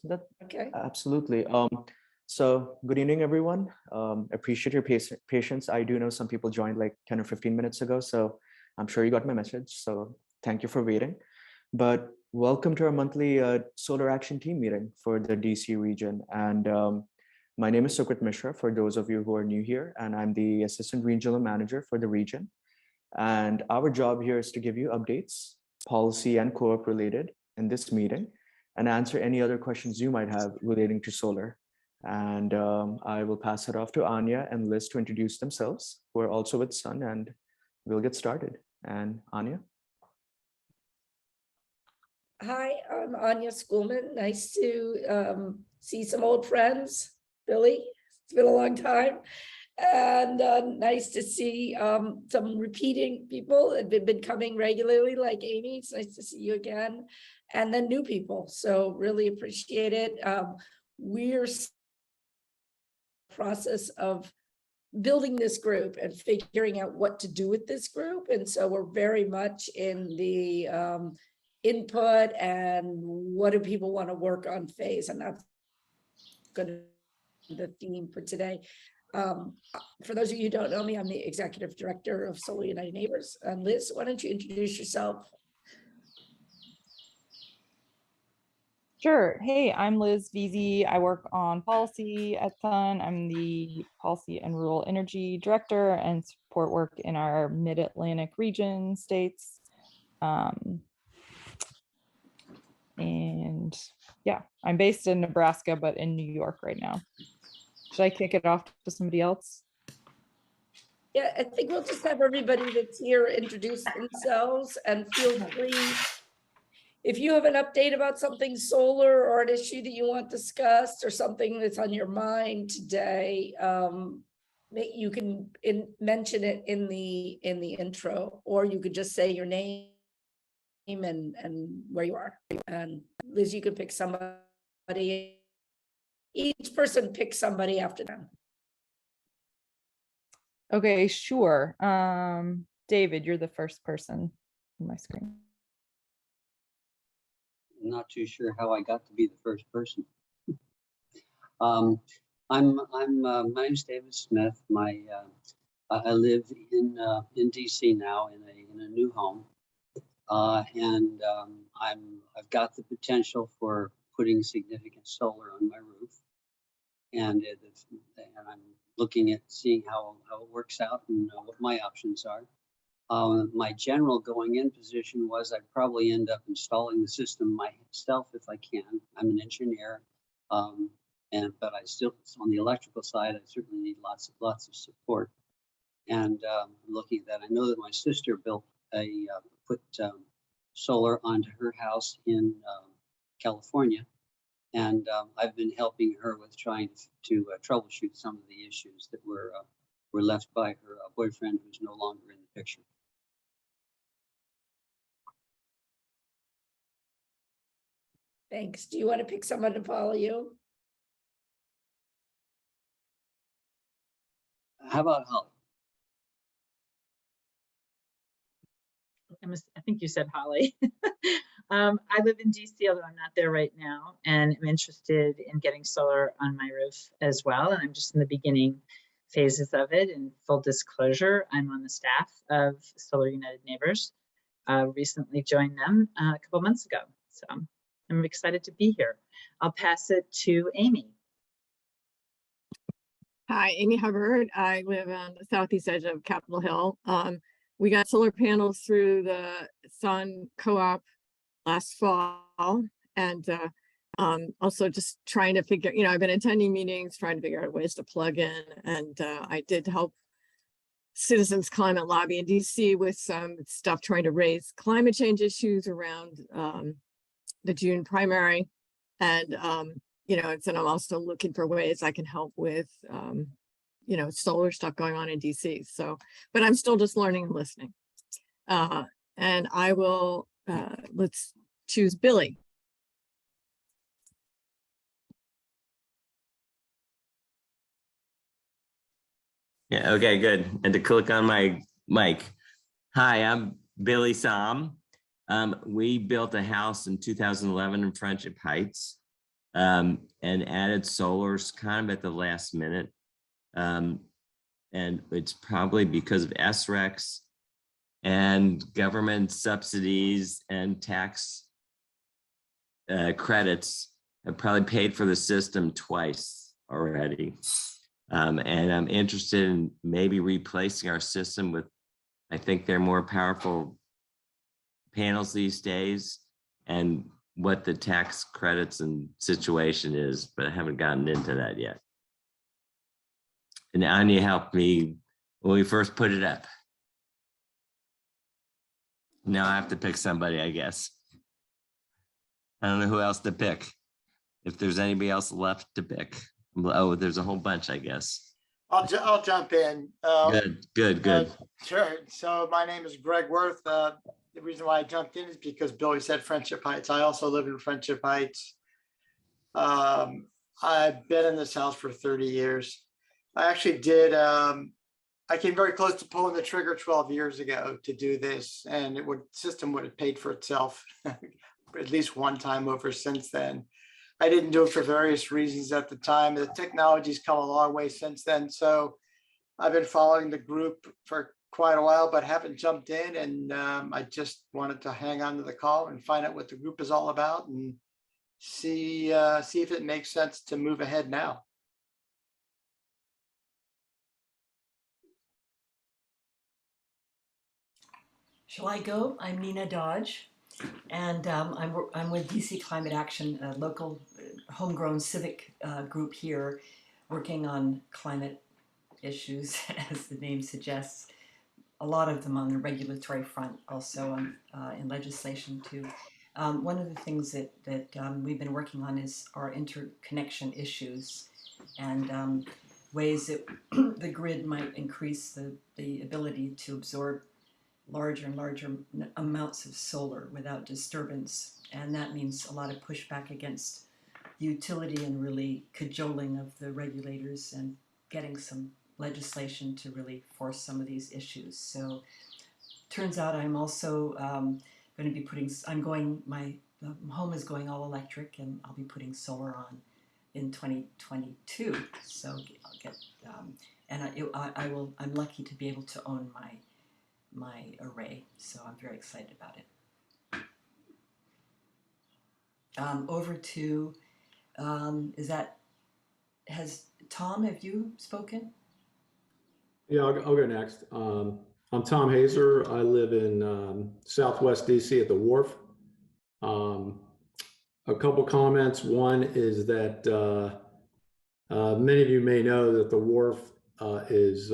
That Okay. absolutely. So good evening, everyone. Appreciate your patience. I do know some people joined like 10 or 15 minutes ago, so I'm sure you got my message. So thank you for waiting. But welcome to our monthly Solar Action Team meeting for the DC region. And my name is Sukrit Mishra, for those of you who are new here, and I'm the Assistant Regional Manager for the region. And our job here is to give you updates, policy and co-op related in this meeting, and answer any other questions you might have relating to solar. And I will pass it off to Anya and Liz to introduce themselves, who are also with Sun, and we'll get started. And Anya? Hi, I'm Anya Schoolman. Nice to see some old friends. Billy, it's been a long time. And nice to see some repeating people that have been coming regularly, like Amy. It's nice to see you again. And then new people. So really appreciate it. We're in the process of building this group and figuring out what to do with this group. And so we're very much in the input and what do people want to work on phase, and that's going to be the theme for today. For those of you who don't know me, I'm the executive director of Solar United Neighbors. And Liz, why don't you introduce yourself? Sure. Hey, I'm Liz Veazey. I work on policy at Sun. I'm the Policy and Rural Energy Director and support work in our Mid-Atlantic region states. And yeah, I'm based in Nebraska, but in New York right now. Should I kick it off to somebody else? Yeah, I think we'll just have everybody that's here introduce themselves, and feel free, if you have an update about something solar or an issue that you want discussed or something that's on your mind today, you can mention it in the intro, or you could just say your name and where you are. And Liz, you could pick somebody. Each person pick somebody after them. Okay, sure. David, you're the first person on my screen. I'm not too sure how I got to be the first person. My name's David Smith. I live in DC now in a new home, and I've got the potential for putting significant solar on my roof, and I'm looking at seeing how it works out and what my options are. My general going in position was I'd probably end up installing the system myself if I can. I'm an engineer, but I still, on the electrical side, I certainly need lots of support. And looking at that, I know that my sister put solar onto her house in California, and I've been helping her with trying to troubleshoot some of the issues that were left by her boyfriend, who's no longer in the picture. Thanks. Do you want to pick someone to follow you? How about Holly? I think you said Holly. I live in DC, although I'm not there right now, and I'm interested in getting solar on my roof as well. And I'm just in the beginning phases of it. And full disclosure, I'm on the staff of Solar United Neighbors. Recently joined them a couple months ago. So I'm excited to be here. I'll pass it to Amy. Hi, Amy Hubbard. I live on the southeast edge of Capitol Hill. We got solar panels through the Sun Co-op last fall, and also just trying to figure, I've been attending meetings, trying to figure out ways to plug in, and I did help Citizens Climate Lobby in DC with some stuff trying to raise climate change issues around the June primary. And, and I'm also looking for ways I can help with, solar stuff going on in DC. So, but I'm still just learning and listening. And I will, let's choose Billy. Yeah, okay, good. And to click on my mic. Hi, I'm Billy Som. We built a house in 2011 in Friendship Heights. and added solars kind of at the last minute. And it's probably because of SREX and government subsidies and tax credits have probably paid for the system twice already. And I'm interested in maybe replacing our system with, I think they're more powerful panels these days, and what the tax credits and situation is, but I haven't gotten into that yet. And Anya helped me when we first put it up. Now I have to pick somebody, I guess. I don't know who else to pick. If there's anybody else left to pick. Oh, there's a whole bunch, I guess. I'll jump in. Good. Sure. So my name is Greg Worth. The reason why I jumped in is because Billy said Friendship Heights. I also live in Friendship Heights. I've been in this house for 30 years. I actually did. I came very close to pulling the trigger 12 years ago to do this, and system would have paid for itself at least one time over since then. I didn't do it for various reasons at the time. The technology's come a long way since then. So I've been following the group for quite a while, but haven't jumped in. And I just wanted to hang on to the call and find out what the group is all about and see if it makes sense to move ahead now. Shall I go? I'm Nina Dodge, and I'm with DC Climate Action, a local homegrown civic group here, working on climate issues, as the name suggests. A lot of them on the regulatory front, also in legislation too. One of the things that we've been working on is our interconnection issues and ways that the grid might increase the ability to absorb larger and larger amounts of solar without disturbance. And that means a lot of pushback against utility and really cajoling of the regulators and getting some legislation to really force some of these issues. So turns out I'm also going to be my home is going all electric, and I'll be putting solar on in 2022. So I'll get, I'm lucky to be able to own my array, so I'm very excited about it. Over to, has Tom, have you spoken? Yeah, I'll go next. I'm Tom Hazer. I live in Southwest DC at the Wharf. A couple comments. One is that many of you may know that the Wharf is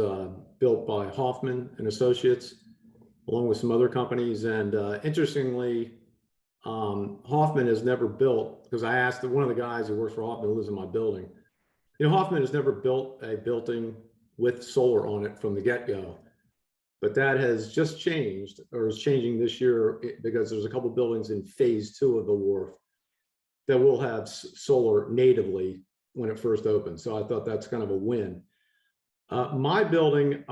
built by Hoffman and Associates, along with some other companies. And interestingly, Hoffman has never built, because I asked one of the guys who works for Hoffman, who lives in my building, Hoffman has never built a building with solar on it from the get-go. But that has just changed, or is changing this year, because there's a couple of buildings in phase 2 of the Wharf that will have solar natively when it first opens. So I thought that's kind of a win. My building,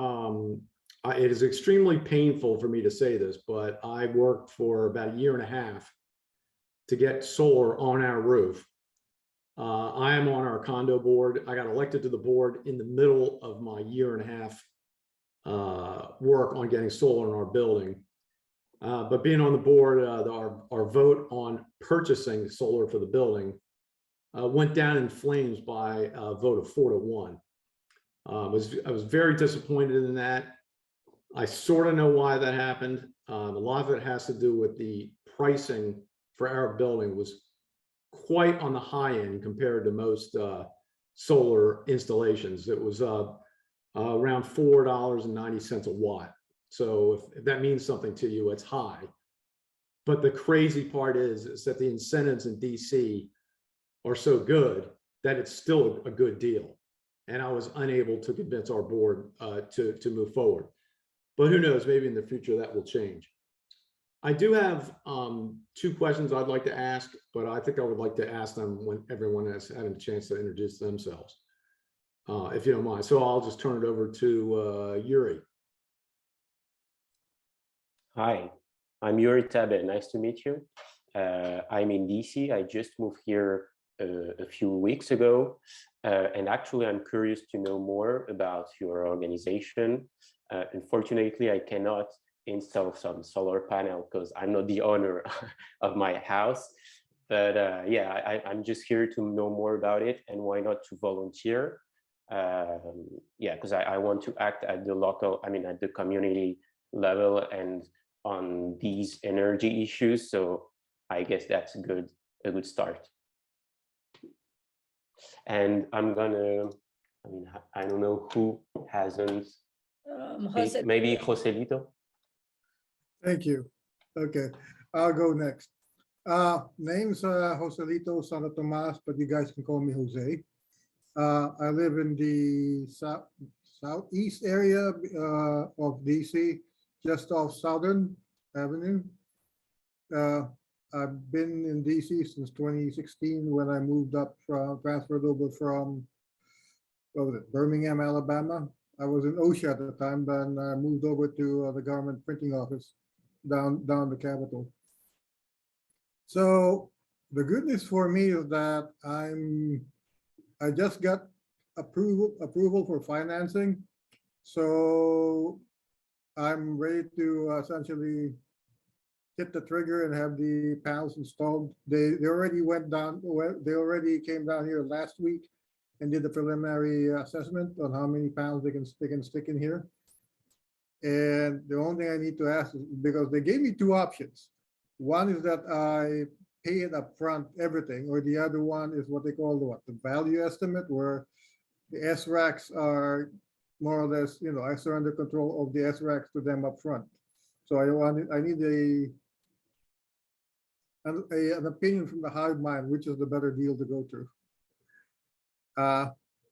it is extremely painful for me to say this, but I worked for about a year and a half to get solar on our roof. I am on our condo board. I got elected to the board in the middle of my year and a half work on getting solar in our building. But being on the board, our vote on purchasing solar for the building went down in flames by a vote of 4-1. I was very disappointed in that. I sort of know why that happened. A lot of it has to do with the pricing for our building was quite on the high end compared to most solar installations. It was around $4.90 a watt. So if that means something to you, it's high. But the crazy part is that the incentives in DC are so good that it's still a good deal. And I was unable to convince our board to move forward. But who knows, maybe in the future that will change. I do have 2 questions I'd like to ask, but I think I would like to ask them when everyone has had a chance to introduce themselves, if you don't mind. So I'll just turn it over to Yuri. Hi, I'm Yuri Tabe. Nice to meet you. I'm in DC. I just moved here a few weeks ago. And actually, I'm curious to know more about your organization. Unfortunately, I cannot install some solar panel because I'm not the owner of my house. But yeah, I'm just here to know more about it, and why not to volunteer. Yeah, because I want to act at the local, I mean, at the community level and on these energy issues. So I guess that's a good start. And I'm gonna, I mean, I don't know who hasn't, Jose, maybe Joselito. Thank you. Okay, I'll go next. Name's Joselito Santo Tomas, but you guys can call me Jose. I live in the southeast area of DC, just off Southern Avenue. I've been in DC since 2016 when I moved up transferred over from, what was it, Birmingham, Alabama. I was in OSHA at the time, then I moved over to the government printing office down the Capitol. So the good news for me is that I just got approval for financing. So I'm ready to essentially hit the trigger and have the panels installed. They already went down, they already came down here last week and did the preliminary assessment on how many panels they can stick in here. And the only thing I need to ask is, because they gave me two options. One is that I pay it up front, everything, or the other one is what they call the value estimate, where the SRACs are more or less, you know, I surrender control of the SRACs to them up front. So I need an opinion from the hive mind, which is the better deal to go through.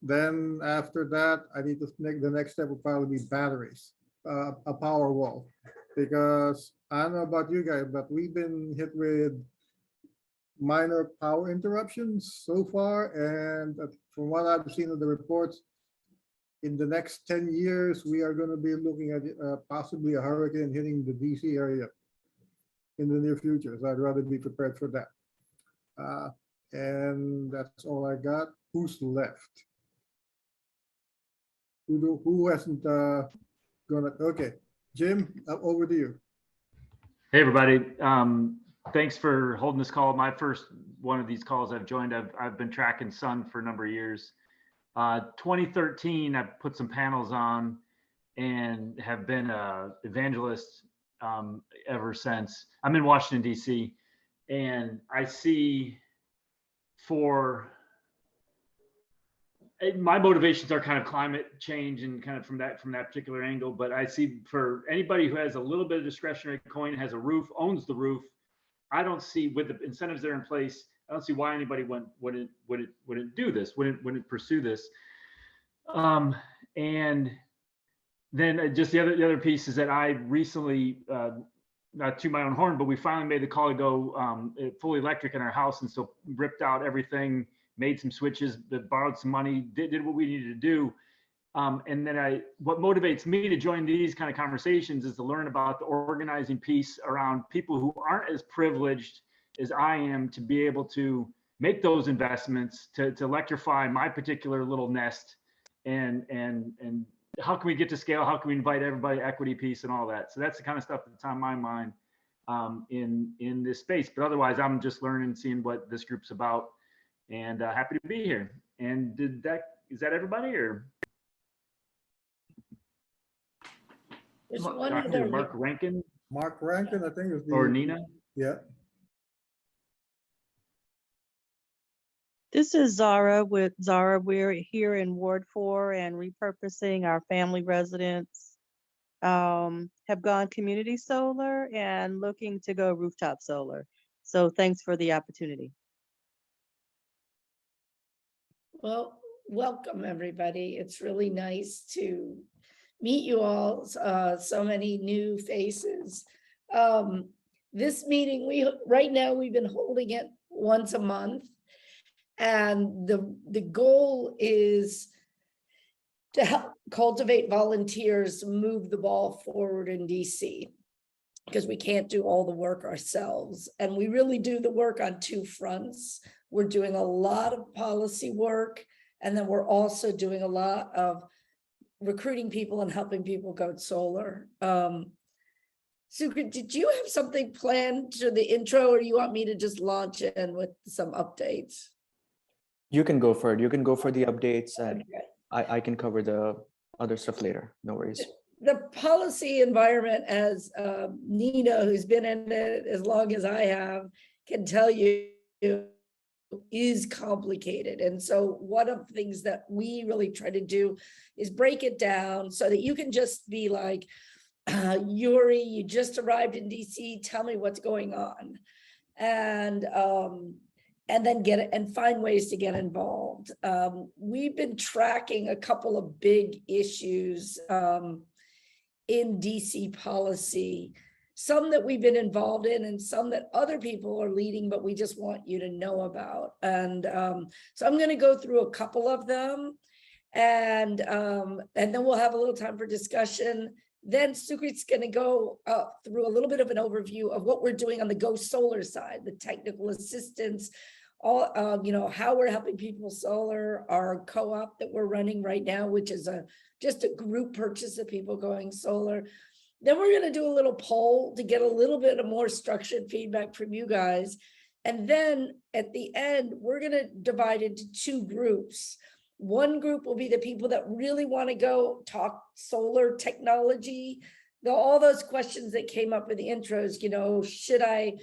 Then after that, I need to make the next step will probably be batteries, a power wall, because I don't know about you guys, but we've been hit with minor power interruptions so far. And from what I've seen in the reports, in the next 10 years, we are going to be looking at possibly a hurricane hitting the DC area in the near future. So I'd rather be prepared for that. And that's all I got. Who's left? Who hasn't okay, Jim, over to you. Hey, everybody. Thanks for holding this call. My first one of these calls I've joined. I've been tracking Sun for a number of years. 2013, I put some panels on and have been an evangelist ever since. I'm in Washington, D.C., and I see my motivations are kind of climate change and kind of from that particular angle. But I see for anybody who has a little bit of discretionary coin, has a roof, owns the roof, I don't see, with the incentives that are in place, I don't see why anybody wouldn't do this, wouldn't pursue this. And then just the other piece is that I recently, not to my own horn, but we finally made the call to go fully electric in our house, and so ripped out everything, made some switches, borrowed some money, did what we needed to do. And then what motivates me to join these kind of conversations is to learn about the organizing piece around people who aren't as privileged as I am to be able to make those investments to electrify my particular little nest, and how can we get to scale? How can we invite everybody, equity piece and all that? So that's the kind of stuff that's on my mind in this space. But otherwise, I'm just learning, seeing what this group's about, and happy to be here. And is that everybody, or? there's one Dr. other. Mark Rankin I think is the, or Nina? Yeah. This is Zara with Zara. We're here in Ward 4 and repurposing our family residence. Have gone community solar and looking to go rooftop solar. So thanks for the opportunity. Well, welcome everybody. It's really nice to meet you all. So many new faces. This meeting, right now we've been holding it once a month. And the goal is to help cultivate volunteers, move the ball forward in DC, because we can't do all the work ourselves. And we really do the work on two fronts. We're doing a lot of policy work, and then we're also doing a lot of recruiting people and helping people go solar. Sucrit, did you have something planned to the intro, or you want me to just launch in with some updates? You can go for it. You can go for the updates, and Okay. I can cover the other stuff later. No worries. The policy environment, as Nina, who's been in it as long as I have, can tell you, is complicated. And so one of the things that we really try to do is break it down so that you can just be like, Yuri, you just arrived in DC, tell me what's going on. And then get it and find ways to get involved. We've been tracking a couple of big issues in DC policy, some that we've been involved in and some that other people are leading, but we just want you to know about. And so I'm going to go through a couple of them, and then we'll have a little time for discussion. Then Sukrit's going to go through a little bit of an overview of what we're doing on the Go Solar side, the technical assistance, all how we're helping people solar, our co-op that we're running right now, which is just a group purchase of people going solar. Then we're going to do a little poll to get a little bit of more structured feedback from you guys. And then at the end, we're going to divide into two groups. One group will be the people that really want to go talk solar technology, all those questions that came up in the intros, should I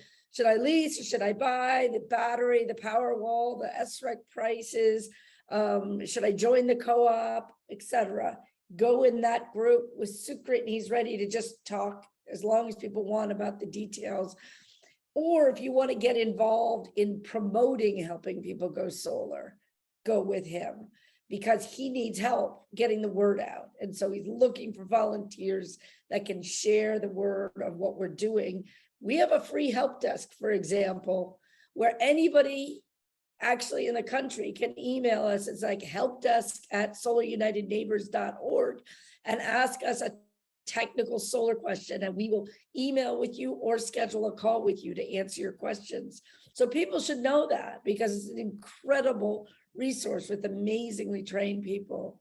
lease or should I buy, the battery, the power wall, the SREC prices, should I join the co-op, etc. Go in that group with Sukrit, and he's ready to just talk as long as people want about the details. Or if you want to get involved in promoting helping people go solar, go with him, because he needs help getting the word out. And so he's looking for volunteers that can share the word of what we're doing. We have a free help desk, for example, where anybody actually in the country can email us. It's like helpdesk@solarunitedneighbors.org and ask us a technical solar question, and we will email with you or schedule a call with you to answer your questions. So people should know that, because it's an incredible resource with amazingly trained people.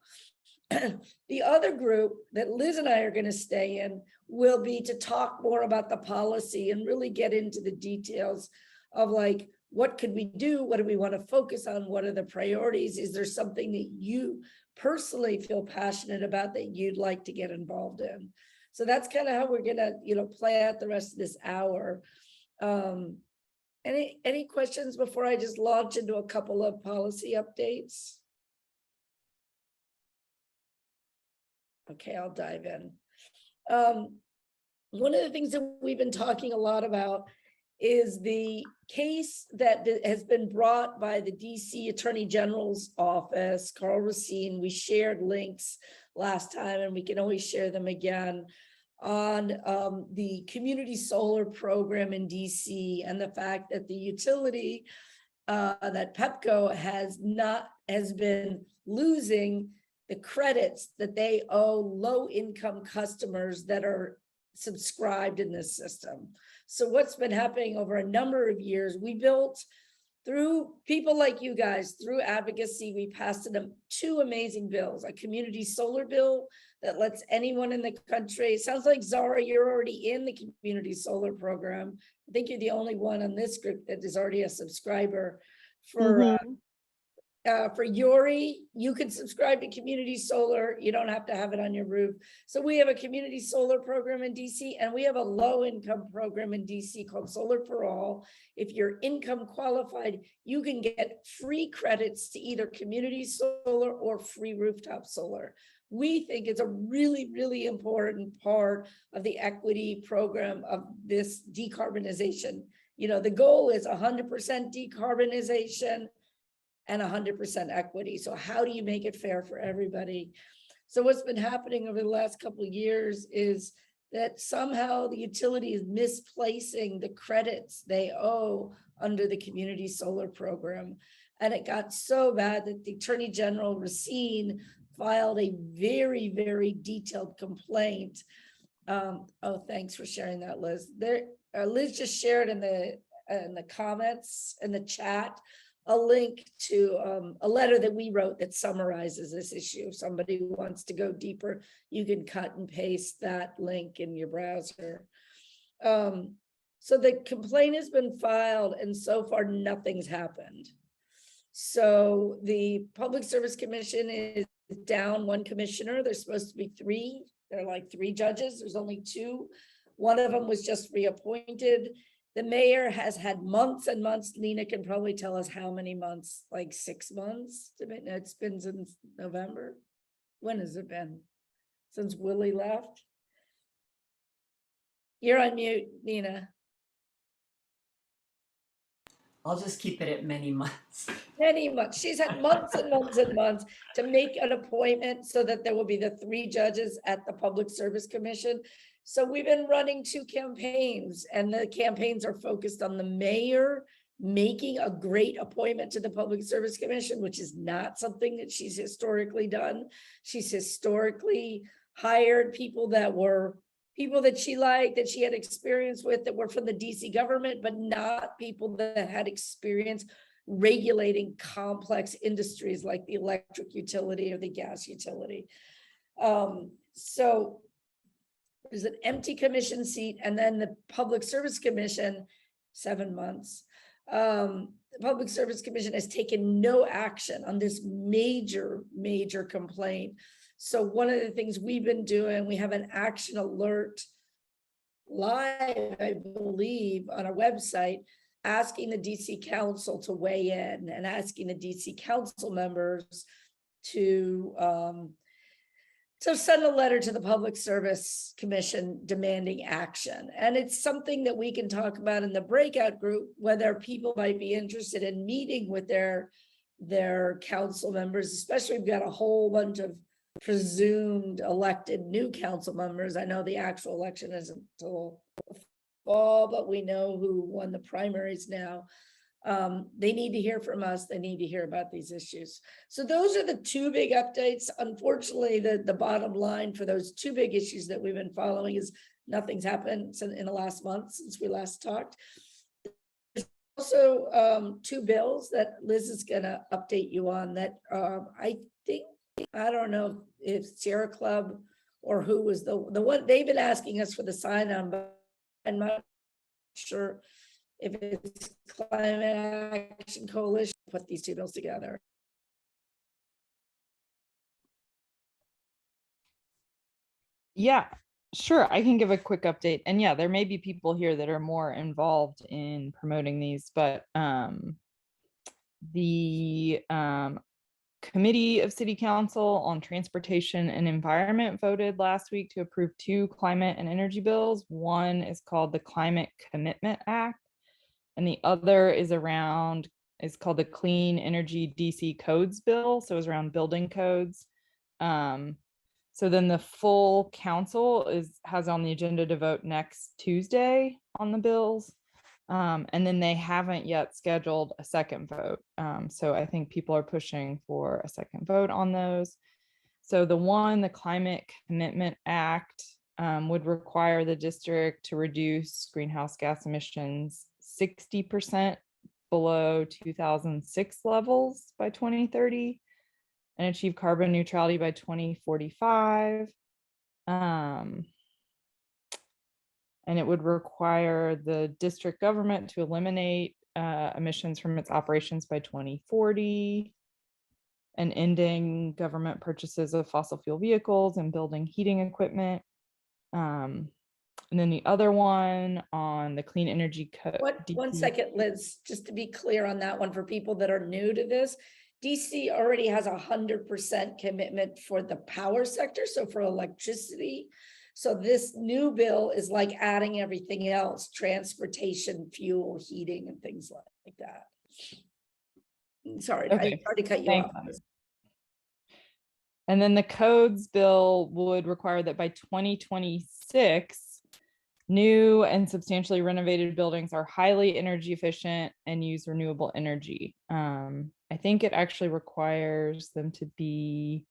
The other group that Liz and I are going to stay in will be to talk more about the policy and really get into the details of like, what could we do? What do we want to focus on? What are the priorities? Is there something that you personally feel passionate about that you'd like to get involved in? So that's kind of how we're going to, play out the rest of this hour. Any questions before I just launch into a couple of policy updates? Okay, I'll dive in. One of the things that we've been talking a lot about is the case that has been brought by the DC Attorney General's office, Carl Racine. We shared links last time, and we can always share them again, on the community solar program in DC, and the fact that the utility, that Pepco has been losing the credits that they owe low-income customers that are subscribed in this system. So what's been happening over a number of years, we built through people like you guys, through advocacy, we passed two amazing bills, a community solar bill that lets anyone in the country, it sounds like Zara, you're already in the community solar program. I think you're the only one on this group that is already a subscriber. For Yuri, you can subscribe to community solar. You don't have to have it on your roof. So we have a community solar program in DC, and we have a low income program in DC called Solar for All. If you're income qualified, you can get free credits to either community solar or free rooftop solar. We think it's a really, really important part of the equity program of this decarbonization. The goal is 100% decarbonization and 100% equity. So how do you make it fair for everybody? So what's been happening over the last couple of years is that somehow the utility is misplacing the credits they owe under the community solar program. And it got so bad that the Attorney General Racine filed a very, very detailed complaint. Oh, thanks for sharing that, Liz. Liz just shared in the comments in the chat a link to a letter that we wrote that summarizes this issue. If somebody wants to go deeper, you can cut and paste that link in your browser. So the complaint has been filed and so far nothing's happened. So the Public Service Commission is down one commissioner. There's supposed to be three. There are like three judges. There's only two. One of them was just reappointed. The mayor has had months and months. Lena can probably tell us how many months, like 6 months. It's been since November. When has it been? Since Willie left? You're on mute, Nina. I'll just keep it at many months. Many months. She's had months and months and months to make an appointment so that there will be the three judges at the Public Service Commission. So we've been running 2 campaigns, and the campaigns are focused on the mayor making a great appointment to the Public Service Commission, which is not something that she's historically done. She's historically hired people that she liked, that she had experience with, that were from the DC government, but not people that had experience regulating complex industries like the electric utility or the gas utility. So there's an empty commission seat, and then the Public Service Commission, 7 months. The Public Service Commission has taken no action on this major complaint. So one of the things we've been doing, we have an action alert live, I believe, on our website, asking the DC Council to weigh in and asking the DC Council members to send a letter to the Public Service Commission demanding action. And it's something that we can talk about in the breakout group, whether people might be interested in meeting with their council members, especially we've got a whole bunch of presumed elected new council members. I know the actual election isn't until fall, but we know who won the primaries now. They need to hear from us. They need to hear about these issues. So those are the 2 big updates. Unfortunately, the bottom line for those 2 big issues that we've been following is nothing's happened in the last month since we last talked. There's also 2 bills that Liz is going to update you on that I don't know if Sierra Club or who was the one. They've been asking us for the sign on, but I'm not sure if it's Climate Action Coalition put these 2 bills together. Yeah, sure. I can give a quick update. And yeah, there may be people here that are more involved in promoting these, but the Committee of City Council on Transportation and Environment voted last week to approve 2 climate and energy bills. One is called the Climate Commitment Act, and the other is called the Clean Energy DC Codes Bill. So it's around building codes. So then the full council has on the agenda to vote next Tuesday on the bills. And then they haven't yet scheduled a second vote. So I think people are pushing for a second vote on those. So the Climate Commitment Act would require the district to reduce greenhouse gas emissions 60% below 2006 levels by 2030 and achieve carbon neutrality by 2045. And it would require the district government to eliminate emissions from its operations by 2040 and ending government purchases of fossil fuel vehicles and building heating equipment. And then the other one on the clean energy code. One second, Liz, just to be clear on that one for people that are new to this. DC already has 100% commitment for the power sector, so for electricity. So this new bill is like adding everything else, transportation, fuel, heating, and things like that. Sorry, Okay. I tried to cut you Thanks. off. And then the codes bill would require that by 2026, new and substantially renovated buildings are highly energy efficient and use renewable energy. I think it actually requires them to be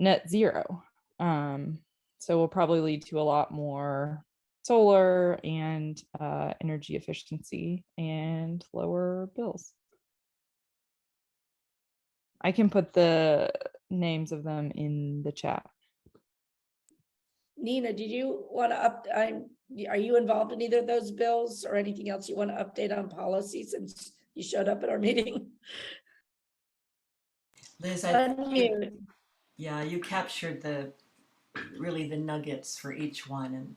net zero. So will probably lead to a lot more solar and energy efficiency and lower bills. I can put the names of them in the chat. Nina, did you want to are you involved in either of those bills or anything else you want to update on policy since you showed up at our meeting? Liz, Unmute. yeah, you captured really the nuggets for each one, and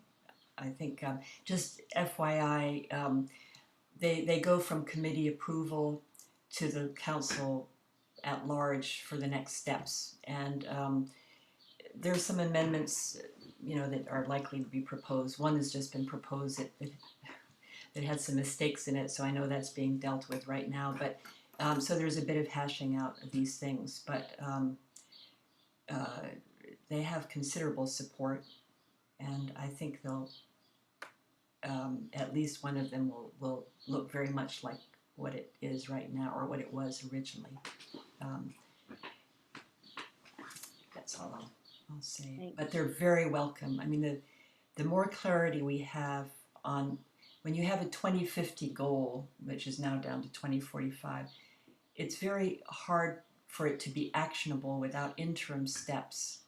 I think just FYI, they go from committee approval to the council at large for the next steps, and there's some amendments, that are likely to be proposed. One has just been proposed that had some mistakes in it, so I know that's being dealt with right now. But so there's a bit of hashing out of these things, but they have considerable support, and I think they'll at least one of them will look very much like what it is right now or what it was originally. That's all I'll say. Thanks. But they're very welcome. I mean, the more clarity we have on when you have a 2050 goal, which is now down to 2045, it's very hard for it to be actionable without interim steps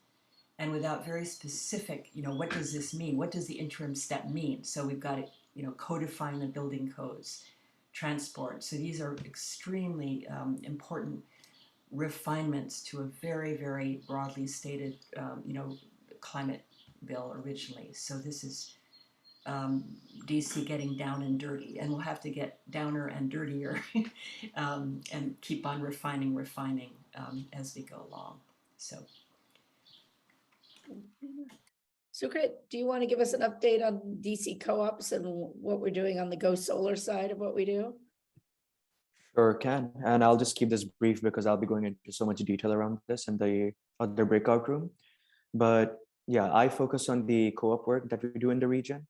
and without very specific, what does this mean? What does the interim step mean? So we've got to, codifying the building codes, transport. So these are extremely important refinements to a very, very broadly stated, climate bill originally. So this is DC getting down and dirty, and we'll have to get downer and dirtier and keep on refining as we go along. So. Sukrit, do you want to give us an update on DC co-ops and what we're doing on the Go Solar side of what we do? Sure can. And I'll just keep this brief because I'll be going into so much detail around this in the other breakout room. But yeah, I focus on the co-op work that we do in the region.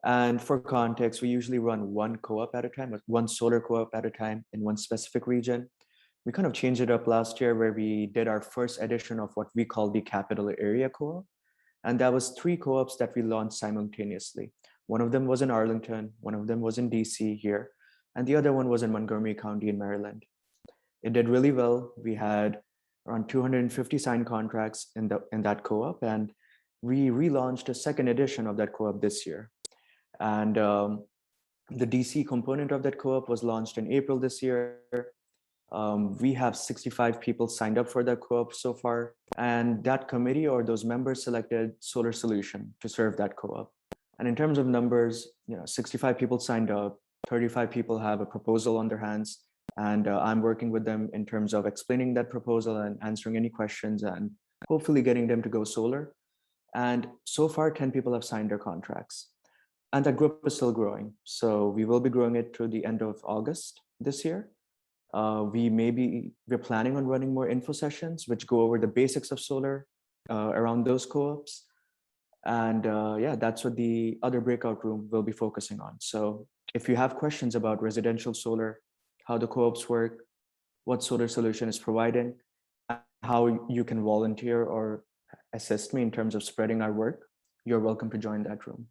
And for context, we usually run one co-op at a time, one solar co-op at a time in one specific region. We kind of changed it up last year where we did our first edition of what we call the Capital Area Co-op. And that was 3 co-ops that we launched simultaneously. One of them was in Arlington, one of them was in DC here, and the other one was in Montgomery County in Maryland. It did really well. We had around 250 signed contracts in that co-op, and we relaunched a second edition of that co-op this year. And the DC component of that co-op was launched in April this year. We have 65 people signed up for that co-op so far, and that committee or those members selected Solar Solution to serve that co-op. And in terms of numbers, 65 people signed up, 35 people have a proposal on their hands, and I'm working with them in terms of explaining that proposal and answering any questions and hopefully getting them to go solar. And so far, 10 people have signed their contracts. And that group is still growing. So we will be growing it through the end of August this year. We're planning on running more info sessions, which go over the basics of solar around those co-ops. And yeah, that's what the other breakout room will be focusing on. So if you have questions about residential solar, how the co-ops work, what Solar Solution is providing, how you can volunteer or assist me in terms of spreading our work, you're welcome to join that room.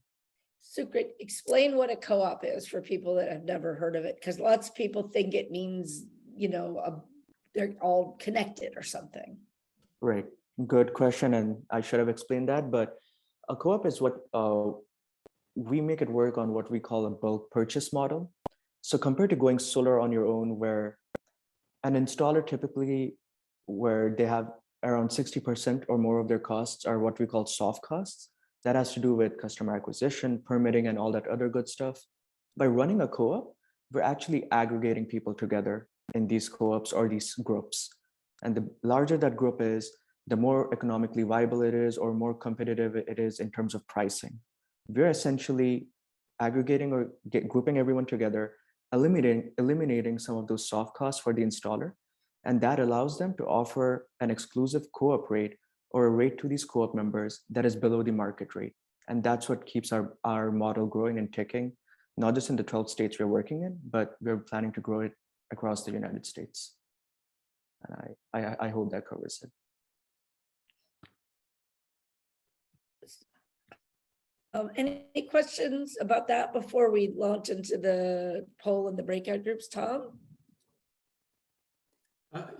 Sukrit, explain what a co-op is for people that have never heard of it, because lots of people think it means, they're all connected or something. Right, good question, and I should have explained that, but a co-op is what we make it work on what we call a bulk purchase model. So compared to going solar on your own, where an installer typically, where they have around 60% or more of their costs are what we call soft costs. That has to do with customer acquisition, permitting, and all that other good stuff. By running a co-op, we're actually aggregating people together in these co-ops or these groups. And the larger that group is, the more economically viable it is or more competitive it is in terms of pricing. We're essentially aggregating or grouping everyone together, eliminating some of those soft costs for the installer. And that allows them to offer an exclusive co-op rate or a rate to these co-op members that is below the market rate. And that's what keeps our model growing and ticking, not just in the 12 states we're working in, but we're planning to grow it across the United States. And I hope that covers it. Any questions about that before we launch into the poll and the breakout groups, Tom?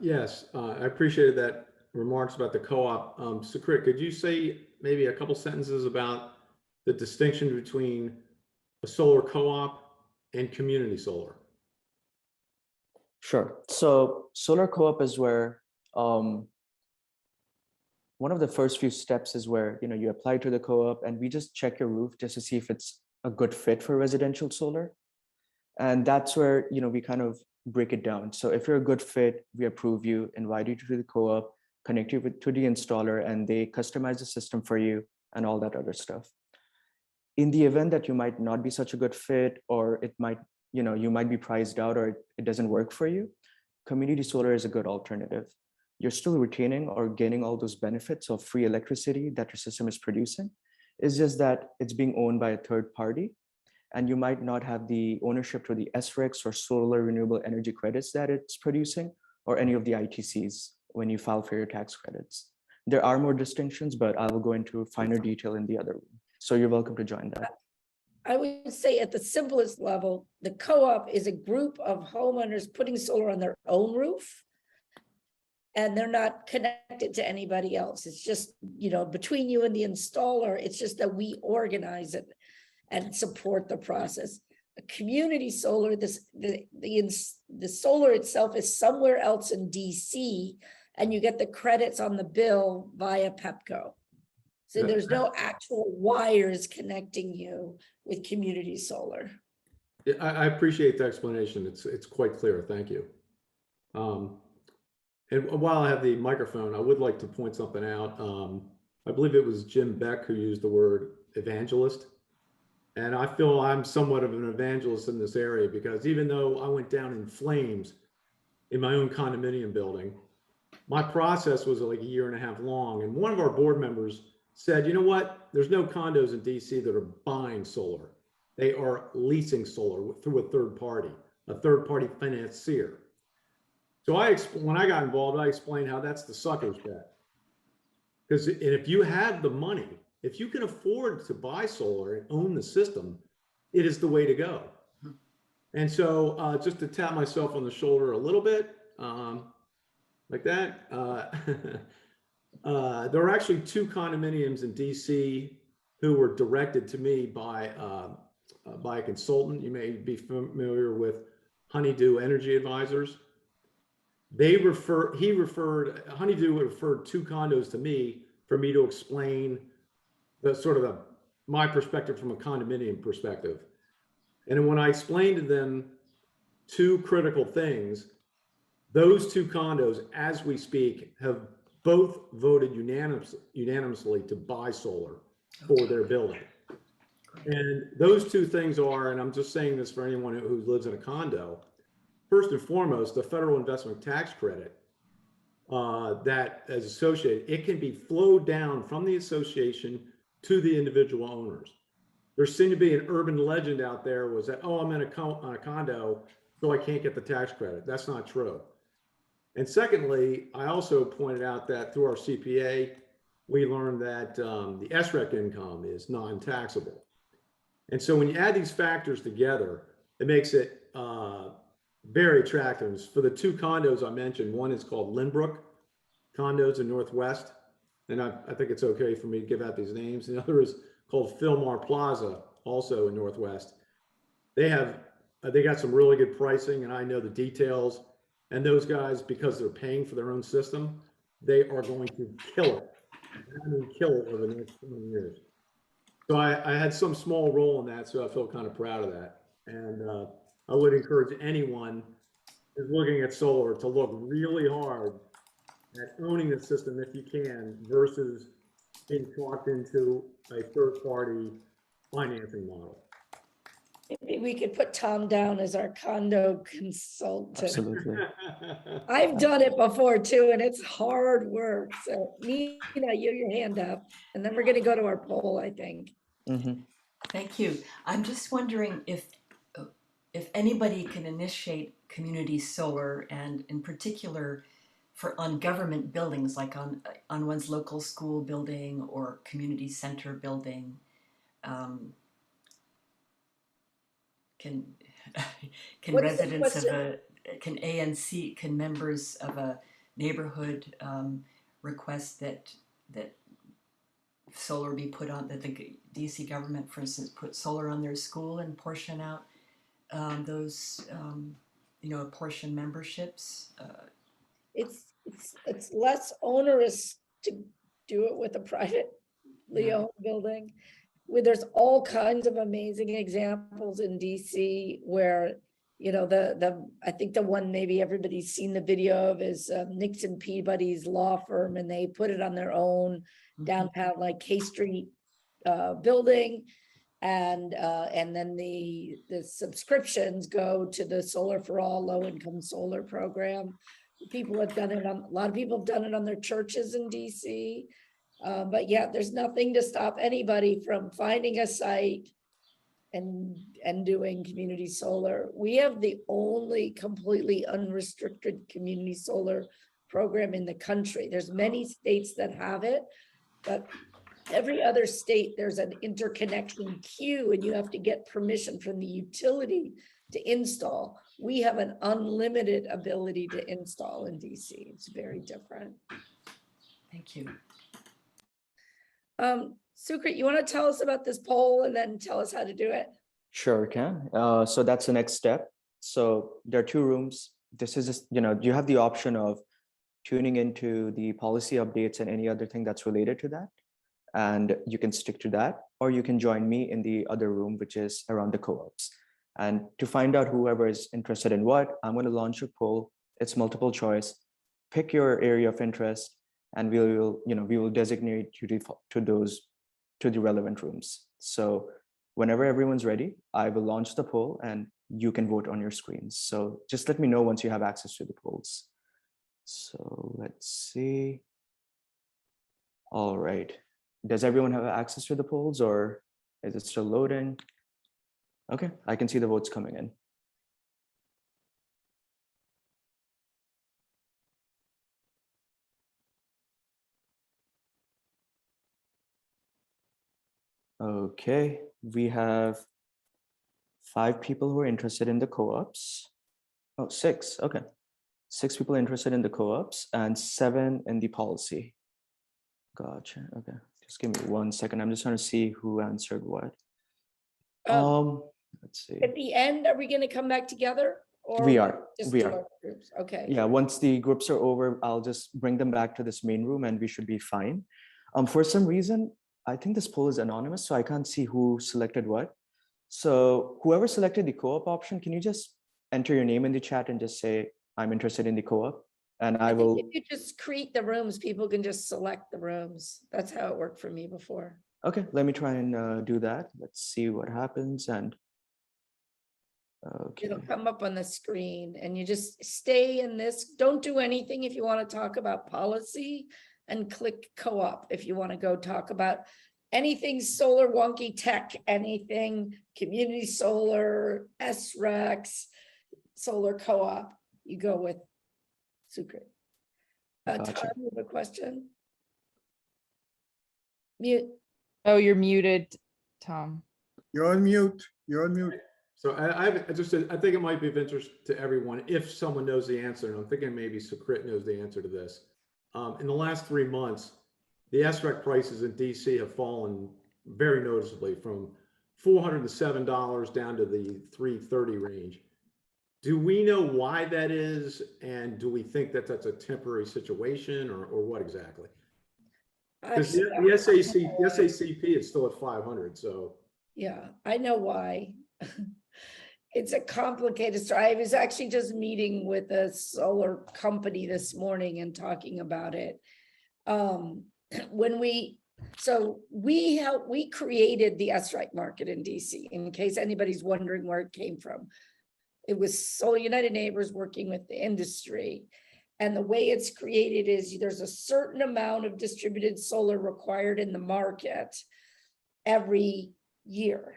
Yes, I appreciated that remarks about the co-op. Sucrit, could you say maybe a couple sentences about the distinction between a solar co-op and community solar? Sure. So solar co-op is where one of the first few steps is where you apply to the co-op and we just check your roof just to see if it's a good fit for residential solar. And that's where we kind of break it down. So if you're a good fit, we approve you, invite you to the co-op, connect you to the installer, and they customize the system for you and all that other stuff. In the event that you might not be such a good fit, or it might, you might be priced out, or it doesn't work for you, community solar is a good alternative. You're still retaining or gaining all those benefits of free electricity that your system is producing. It's just that it's being owned by a third party, and you might not have the ownership to the SRECs or solar renewable energy credits that it's producing, or any of the ITCs when you file for your tax credits. There are more distinctions, but I will go into finer detail in the other room. So you're welcome to join that. I would say at the simplest level, the co-op is a group of homeowners putting solar on their own roof. And they're not connected to anybody else. It's just, between you and the installer, it's just that we organize it and support the process. A community solar, the solar itself is somewhere else in DC, and you get the credits on the bill via Pepco. So Yeah. there's no actual wires connecting you with community solar. Yeah, I appreciate the explanation. It's quite clear. Thank you. And while I have the microphone, I would like to point something out. I believe it was Jim Beck who used the word evangelist. And I feel I'm somewhat of an evangelist in this area, because even though I went down in flames in my own condominium building, my process was like a year and a half long. And one of our board members said, you know what? There's no condos in DC that are buying solar. They are leasing solar through a third party financier. So when I got involved, I explained how that's the sucker's bet. Because if you have the money, if you can afford to buy solar and own the system, it is the way to go. And so just to tap myself on the shoulder a little bit, like that, there are actually 2 condominiums in DC who were directed to me by a consultant. You may be familiar with Honeydew Energy Advisors. Honeydew referred 2 condos to me for me to explain my perspective from a condominium perspective. And then when I explained to them 2 critical things, those 2 condos, as we speak, have both voted unanimously to buy solar for their building. And those 2 things are, and I'm just saying this for anyone who lives in a condo, first and foremost, the federal investment tax credit that is associated, it can be flowed down from the association to the individual owners. There seemed to be an urban legend out there was that, oh, I'm in on a condo, so I can't get the tax credit. That's not true. And secondly, I also pointed out that through our CPA, we learned that the SREC income is non-taxable. And so when you add these factors together, it makes it very attractive. For the 2 condos I mentioned, one is called Lynbrook Condos in Northwest, and I think it's okay for me to give out these names. The other is called Fillmore Plaza, also in Northwest. They got some really good pricing, and I know the details. And those guys, because they're paying for their own system, they are going to kill it. I mean, kill it over the next 20 years. So I had some small role in that, so I feel kind of proud of that. And I would encourage anyone who's looking at solar to look really hard at owning the system if you can, versus being talked into a third-party financing model. Maybe we could put Tom down as our condo consultant. Absolutely. I've done it before too, and it's hard work. So Nina, your hand up, and then we're gonna go to our poll, I think. Thank you. I'm just wondering if anybody can initiate community solar, and in particular on government buildings, like on one's local school building or community center building. can can What's the residents of question? can ANC, can members of a neighborhood request that solar be put on, that the DC government, for instance, put solar on their school and portion out those portion memberships? It's less onerous to do it with a privately owned building. Where there's all kinds of amazing examples in DC where, I think the one maybe everybody's seen the video of is Nixon Peabody's law firm, and they put it on their own downtown, like K Street building. And then the subscriptions go to the Solar for All Low Income Solar Program. People have done it a lot of people have done it on their churches in DC. But yeah, there's nothing to stop anybody from finding a site and doing community solar. We have the only completely unrestricted community solar program in the country. There's many states that have it, but every other state, there's an interconnection queue and you have to get permission from the utility to install. We have an unlimited ability to install in DC. It's very different. Thank you. Sukrit, you want to tell us about this poll and then tell us how to do it? Sure can. So that's the next step. So there are two rooms. This is, you have the option of tuning into the policy updates and any other thing that's related to that. And you can stick to that, or you can join me in the other room, which is around the co-ops. And to find out whoever is interested in what, I'm going to launch a poll. It's multiple choice. Pick your area of interest, and we will designate you to the relevant rooms. So whenever everyone's ready, I will launch the poll and you can vote on your screens. So just let me know once you have access to the polls. So let's see. All right. Does everyone have access to the polls, or is it still loading? Okay, I can see the votes coming in. Okay, we have 5 people who are interested in the co-ops. Oh, 6, okay. 6 people interested in the co-ops and 7 in the policy. Gotcha, okay. Just give me 1 second. I'm just trying to see who answered what. Let's see. At the end, are we going to come back together? Or We are. just We do are. our groups? Okay. Yeah, once the groups are over, I'll just bring them back to this main room and we should be fine. For some reason, I think this poll is anonymous, so I can't see who selected what. So whoever selected the co-op option, can you just enter your name in the chat and just say, I'm interested in the co-op? And I will. If you just create the rooms, people can just select the rooms. That's how it worked for me before. Okay, let me try and do that. Let's see what happens. And okay. It'll come up on the screen and you just stay in this. Don't do anything if you want to talk about policy, and click co-op if you want to go talk about anything solar wonky tech, anything community solar, SREX, solar co-op. You go with Sukrit. Gotcha. Tom, you have a question? Mute. Oh, you're muted, Tom. You're on mute. You're on mute. So I think it might be of interest to everyone if someone knows the answer. And I'm thinking maybe Sukrit knows the answer to this. In the last 3 months, the SREC prices in DC have fallen very noticeably from $407 down to the $330 range. Do we know why that is? And do we think that that's a temporary situation or what exactly? Because the SACP is still at 500. So Yeah, I know why. It's a complicated story. I was actually just meeting with a solar company this morning and talking about it. We created the SREC market in DC, in case anybody's wondering where it came from. It was Solar United Neighbors working with the industry. And the way it's created is there's a certain amount of distributed solar required in the market every year.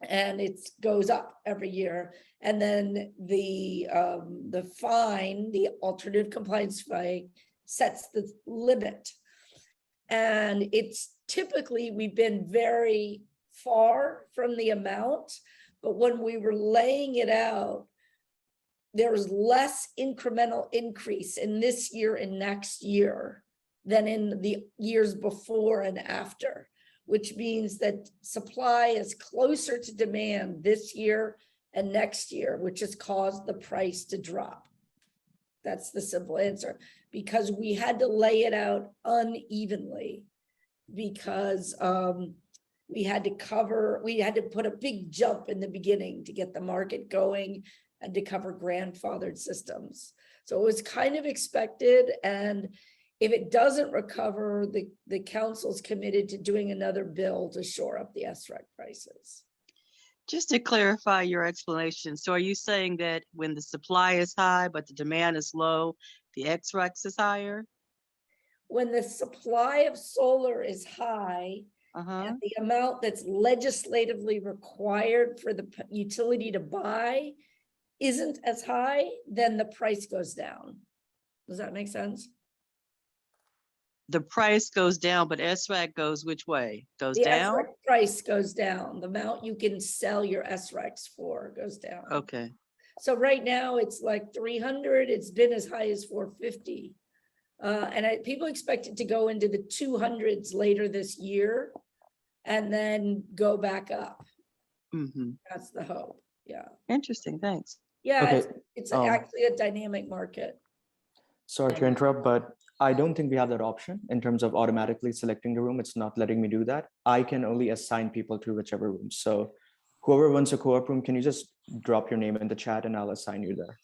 And it goes up every year. And then the fine, the alternative compliance fine, sets the limit. And it's typically we've been very far from the amount, but when we were laying it out, there was less incremental increase in this year and next year than in the years before and after, which means that supply is closer to demand this year and next year, which has caused the price to drop. That's the simple answer, because we had to lay it out unevenly because we had to put a big jump in the beginning to get the market going and to cover grandfathered systems. So it was kind of expected. And if it doesn't recover, the council's committed to doing another bill to shore up the SREC prices. Just to clarify your explanation, so are you saying that when the supply is high, but the demand is low, the XREX is higher? When the supply of solar is high, and the amount that's legislatively required for the utility to buy isn't as high, then the price goes down. Does that make sense? The price goes down, but SREC goes which way? Goes The down? SREC price goes down. The amount you can sell your SRECs for goes down. Okay. So right now it's like 300. It's been as high as 450. People expect it to go into the 200s later this year and then go back up. That's the hope. Yeah. Interesting. Thanks. Yeah, Okay, it's actually a dynamic market. Sorry to interrupt, but I don't think we have that option in terms of automatically selecting the room. It's not letting me do that. I can only assign people to whichever room. So whoever wants a co-op room, can you just drop your name in the chat and I'll assign you there.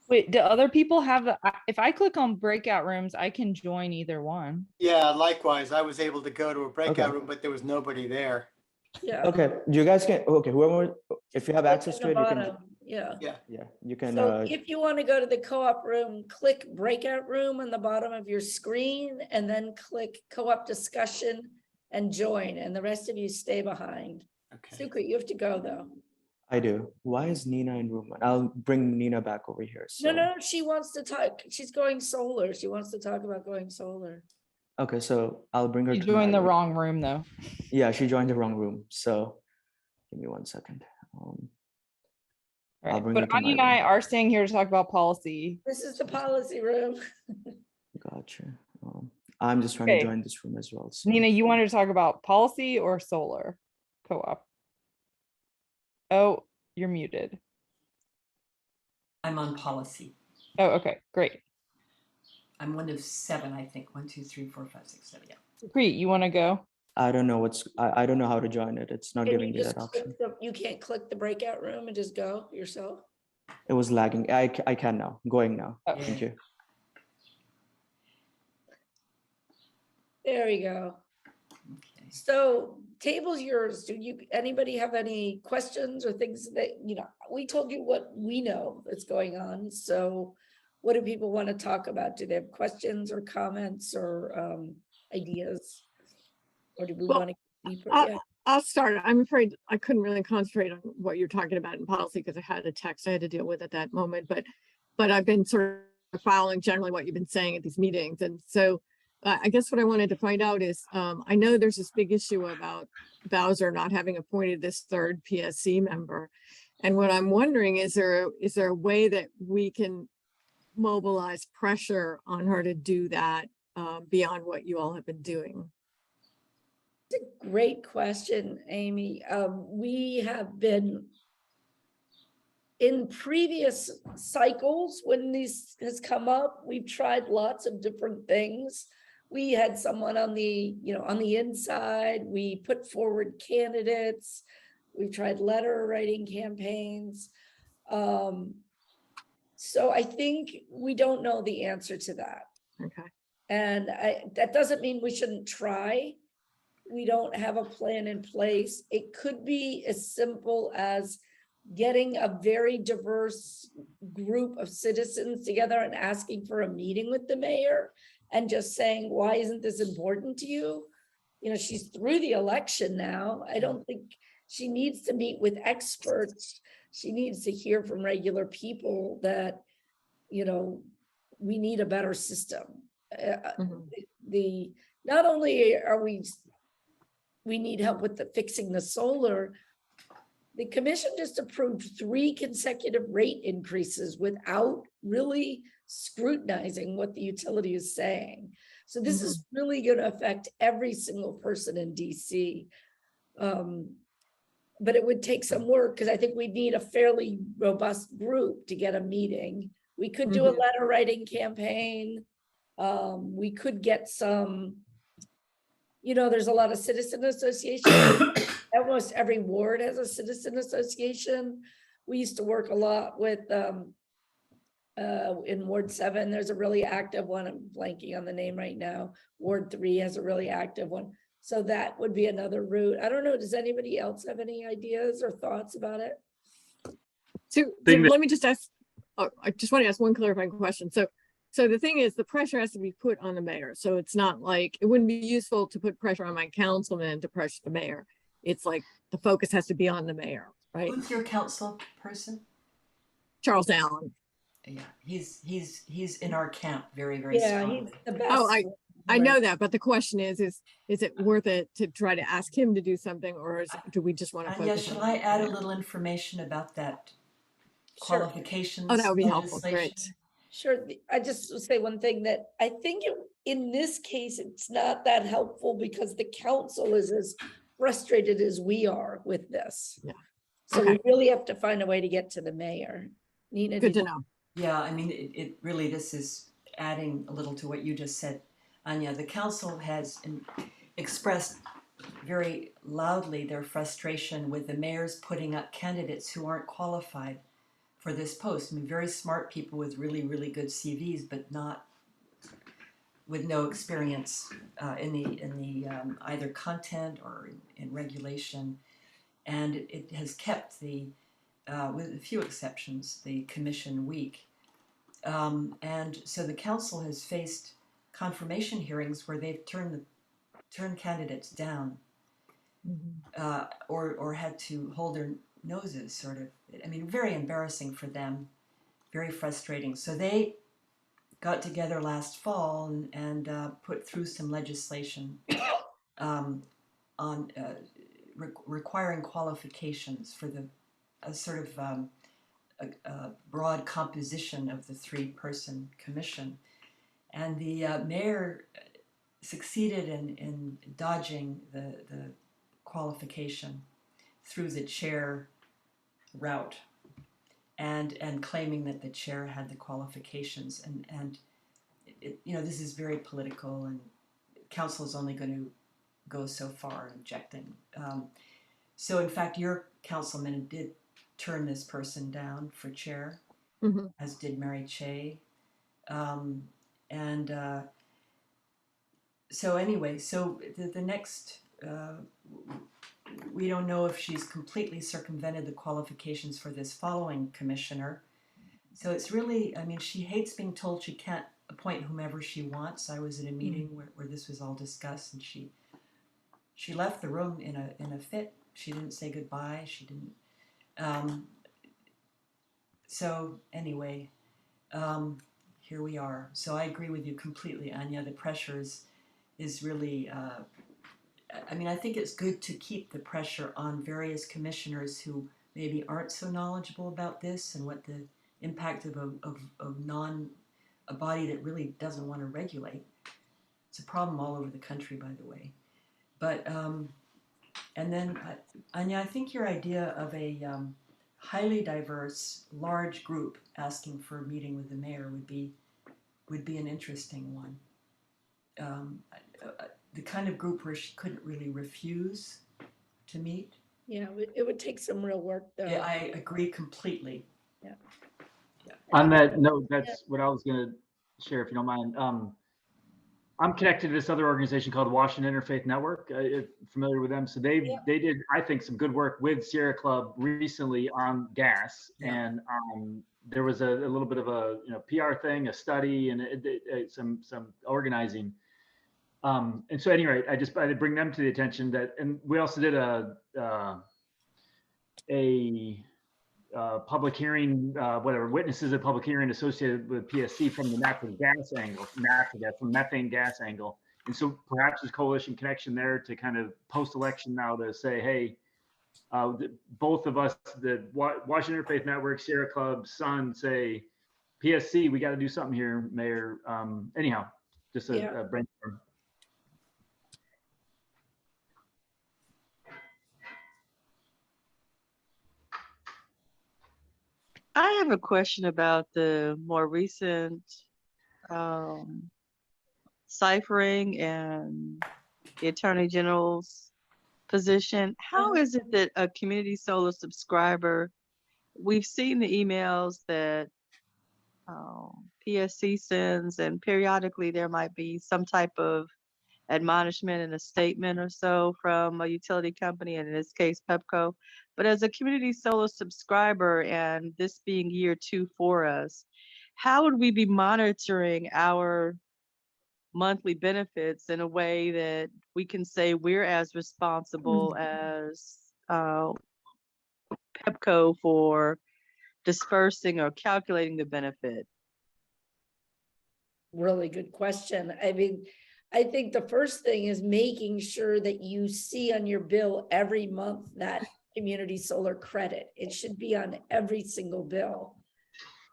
Wait, do other people have if I click on breakout rooms, I can join either one. Yeah, likewise. I was able to go to a breakout Okay. room, but there was nobody there. Yeah. Okay, you guys can, okay, whoever, if you have Click access at to the it, you can, bottom. Yeah. yeah, you can, So if you want to go to the co-op room, click breakout room on the bottom of your screen and then click co-op discussion and join, and the rest of you stay behind. Okay. Suka, you have to go though. I do. Why is Nina in room one? I'll bring Nina back over here. So. No, she wants to talk. She's going solar. She wants to talk about going solar. Okay, so I'll bring her. You to joined my the room. wrong room though. Yeah, she joined the wrong room. So give me 1 second. I'll Right. bring But her to my Anya and I room. are staying here to talk about policy. This is the policy room. Gotcha. I'm just trying Okay. to join this room as well. So. Nina, you wanted to talk about policy or solar co-op? Oh, you're muted. I'm on policy. Oh, okay, great. I'm one of 7, I think. 1, 2, 3, 4, 5, 6, 7. Yeah. Great. You want to go? I don't know I don't know how to join it. It's not Can giving you me just that option. click you can't click the breakout room and just go yourself? It was lagging. I can now. Going now. Oh. Thank you. There we go. Okay. So table's yours. Anybody have any questions or things that, we told you what we know that's going on. So what do people want to talk about? Do they have questions or comments or ideas? Or do we Well, want to deeper? Yeah. I'll start. I'm afraid I couldn't really concentrate on what you're talking about in policy because I had a text I had to deal with at that moment. But I've been sort of following generally what you've been saying at these meetings. And so I guess what I wanted to find out is I know there's this big issue about Bowser not having appointed this third PSC member. And what I'm wondering is there a way that we can mobilize pressure on her to do that beyond what you all have been doing? It's a great question, Amy. We have been in previous cycles when this has come up, we've tried lots of different things. We had someone on the, on the inside, we put forward candidates. We've tried letter writing campaigns. So I think we don't know the answer to that. Okay. And that doesn't mean we shouldn't try. We don't have a plan in place. It could be as simple as getting a very diverse group of citizens together and asking for a meeting with the mayor and just saying, why isn't this important to you? She's through the election now. I don't think she needs to meet with experts. She needs to hear from regular people that, we need a better system. Not only are we we need help with the fixing the solar. The commission just approved 3 consecutive rate increases without really scrutinizing what the utility is saying. So this is really going to affect every single person in DC. But it would take some work because I think we need a fairly robust group to get a meeting. We could do a letter writing campaign. We could get some, there's a lot of citizen associations. Almost every ward has a citizen association. We used to work a lot with, in Ward 7, there's a really active one. I'm blanking on the name right now. Ward 3 has a really active one. So that would be another route. I don't know. Does anybody else have any ideas or thoughts about it? So let me just ask, I just want to ask one clarifying question. So the thing is, the pressure has to be put on the mayor. So it's not like, it wouldn't be useful to put pressure on my councilman to pressure the mayor. It's like the focus has to be on the mayor, right? Who's your council person? Charles Allen. Yeah, he's in our camp very Yeah, strongly. he's the best. Oh, I know that, but the question is it worth it to try to ask him to do something, or do we just want to Anya, focus shall on I add a little information about that qualifications? Oh, that would be helpful. legislation? Great. Sure. I just will say one thing that I think in this case, it's not that helpful because the council is as frustrated as we are with this. Yeah. So Okay. we really have to find a way to get to the mayor. Nina, Good did to know. Yeah, I mean, it really, this is adding a little to what you just said, Anya. The council has expressed very loudly their frustration with the mayors putting up candidates who aren't qualified for this post. I mean, very smart people with really, really good CVs, but not with no experience in the either content or in regulation, and it has kept the, with a few exceptions, the commission weak. And so the council has faced confirmation hearings where they've turned candidates down, or had to hold their noses, sort of. I mean, very embarrassing for them, very frustrating. So they got together last fall and put through some legislation on requiring qualifications for a sort of a broad composition of the 3-person commission. And the mayor succeeded in dodging the qualification through the chair route, and claiming that the chair had the qualifications, and this is very political, and council is only going to go so far objecting. So in fact, your councilman did turn this person down for chair, as did Mary Che. So anyway, so the next, we don't know if she's completely circumvented the qualifications for this following commissioner. So it's really, I mean, she hates being told she can't appoint whomever she wants. I was at a meeting where this was all discussed, and she left the room in a fit. She didn't say goodbye. She didn't. So anyway, here we are. So I agree with you completely, Anya. The pressure is really, I mean, I think it's good to keep the pressure on various commissioners who maybe aren't so knowledgeable about this and what the impact of a body that really doesn't want to regulate. It's a problem all over the country, by the way. But, and then, Anya, I think your idea of a highly diverse, large group asking for a meeting with the mayor would be an interesting one. The kind of group where she couldn't really refuse to meet. Yeah, it would take some real work though. Yeah, I agree completely. Yeah. On that note, that's what I was going to share, if you don't mind. I'm connected to this other organization called Washington Interfaith Network. You're familiar with them? So they did, I think, some good work with Sierra Club recently on gas, and there was a little bit of a PR thing, a study, and some organizing. And so, anyway, I did bring them to the attention that, and we also did a public hearing, witnesses at public hearing associated with PSC from the natural gas angle, from methane gas angle. And so perhaps there's coalition connection there to kind of post-election now to say, hey, both of us, the Washington Interfaith Network, Sierra Club, Sun, say, PSC, we got to do something here, Mayor. Anyhow, just a brainstorm. I have a question about the more recent ciphering and the Attorney General's position. How is it that a community solar subscriber, we've seen the emails that PSC sends, and periodically there might be some type of admonishment and a statement or so from a utility company, and in this case, Pepco. But as a community solar subscriber, and this being year 2 for us, how would we be monitoring our monthly benefits in a way that we can say we're as responsible as Pepco for dispersing or calculating the benefit? Really good question. I mean, I think the first thing is making sure that you see on your bill every month that community solar credit. It should be on every single bill.